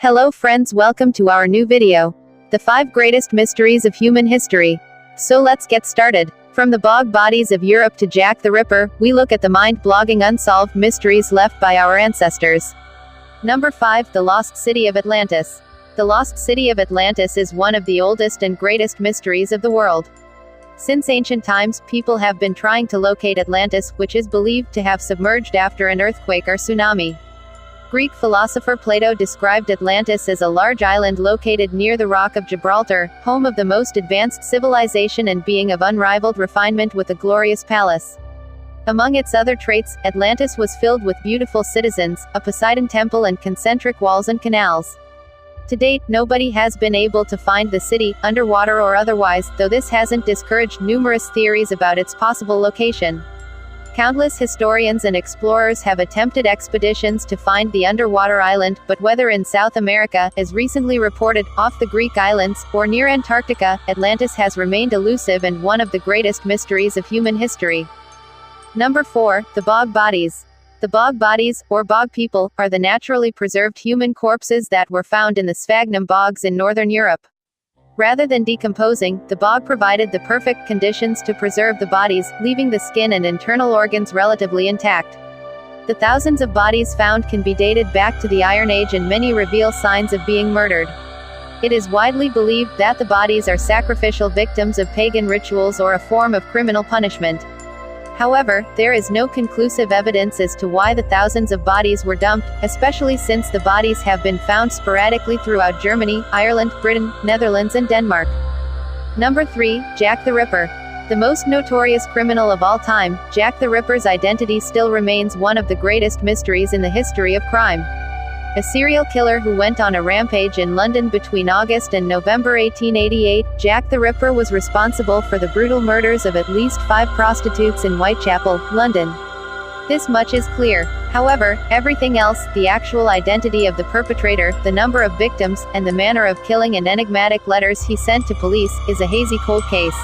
Hello friends, welcome to our new video. The 5 greatest mysteries of human history. So let's get started. From the bog bodies of Europe to Jack the Ripper, we look at the mind-blogging unsolved mysteries left by our ancestors. Number 5. The Lost City of Atlantis. The Lost City of Atlantis is one of the oldest and greatest mysteries of the world. Since ancient times, people have been trying to locate Atlantis, which is believed to have submerged after an earthquake or tsunami. Greek philosopher Plato described Atlantis as a large island located near the Rock of Gibraltar, home of the most advanced civilization and being of unrivaled refinement with a glorious palace. Among its other traits, Atlantis was filled with beautiful citizens, a Poseidon temple and concentric walls and canals. To date, nobody has been able to find the city, underwater or otherwise, though this hasn't discouraged numerous theories about its possible location. Countless historians and explorers have attempted expeditions to find the underwater island, but whether in South America, as recently reported, off the Greek islands, or near Antarctica, Atlantis has remained elusive and one of the greatest mysteries of human history. Number 4. The Bog Bodies. The bog bodies, or bog people, are the naturally preserved human corpses that were found in the sphagnum bogs in northern Europe. Rather than decomposing, the bog provided the perfect conditions to preserve the bodies, leaving the skin and internal organs relatively intact. The thousands of bodies found can be dated back to the Iron Age and many reveal signs of being murdered. It is widely believed that the bodies are sacrificial victims of pagan rituals or a form of criminal punishment. However, there is no conclusive evidence as to why the thousands of bodies were dumped, especially since the bodies have been found sporadically throughout Germany, Ireland, Britain, Netherlands and Denmark. Number 3. Jack the Ripper. The most notorious criminal of all time, Jack the Ripper's identity still remains one of the greatest mysteries in the history of crime. A serial killer who went on a rampage in London between August and November 1888, Jack the Ripper was responsible for the brutal murders of at least 5 prostitutes in Whitechapel, London. This much is clear. However, everything else, the actual identity of the perpetrator, the number of victims, and the manner of killing and enigmatic letters he sent to police, is a hazy cold case.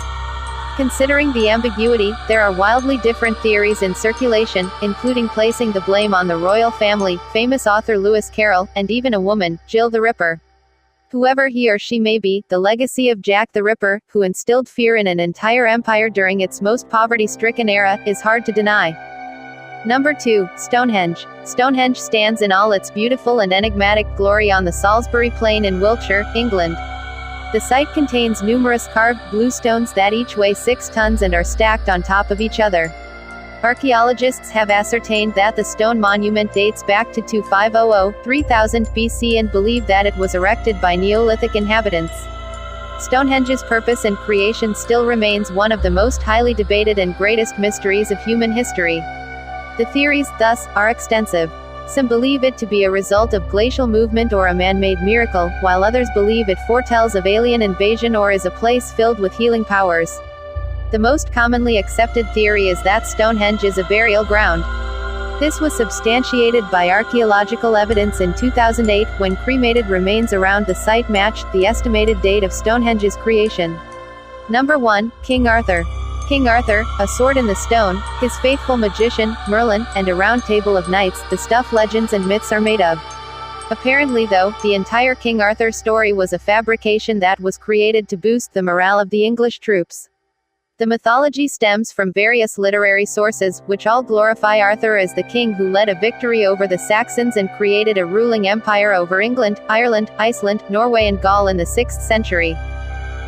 Considering the ambiguity, there are wildly different theories in circulation, including placing the blame on the royal family, famous author Lewis Carroll, and even a woman, Jill the Ripper. Whoever he or she may be, the legacy of Jack the Ripper, who instilled fear in an entire empire during its most poverty-stricken era, is hard to deny. Number 2. Stonehenge. Stonehenge stands in all its beautiful and enigmatic glory on the Salisbury Plain in Wiltshire, England. The site contains numerous carved blue stones that each weigh 6 tons and are stacked on top of each other. Archaeologists have ascertained that the stone monument dates back to 2500–3000 BC and believe that it was erected by Neolithic inhabitants. Stonehenge's purpose and creation still remains one of the most highly debated and greatest mysteries of human history. The theories, thus, are extensive. Some believe it to be a result of glacial movement or a man-made miracle, while others believe it foretells of alien invasion or is a place filled with healing powers. The most commonly accepted theory is that Stonehenge is a burial ground. This was substantiated by archaeological evidence in 2008, when cremated remains around the site matched the estimated date of Stonehenge's creation. Number 1. King Arthur. King Arthur, a sword in the stone, his faithful magician, Merlin, and a round table of knights, the stuff legends and myths are made of. Apparently though, the entire King Arthur story was a fabrication that was created to boost the morale of the English troops. The mythology stems from various literary sources, which all glorify Arthur as the king who led a victory over the Saxons and created a ruling empire over England, Ireland, Iceland, Norway and Gaul in the 6th century.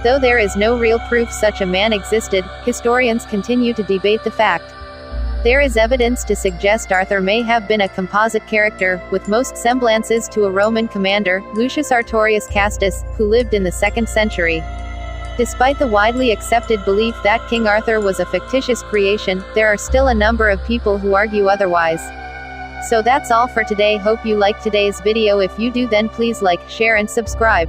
Though there is no real proof such a man existed, historians continue to debate the fact. There is evidence to suggest Arthur may have been a composite character, with most semblances to a Roman commander, Lucius Artorius Castus, who lived in the 2nd century. Despite the widely accepted belief that King Arthur was a fictitious creation, there are still a number of people who argue otherwise. So that's all for today. Hope you liked today's video. If you do, then please like, share and subscribe.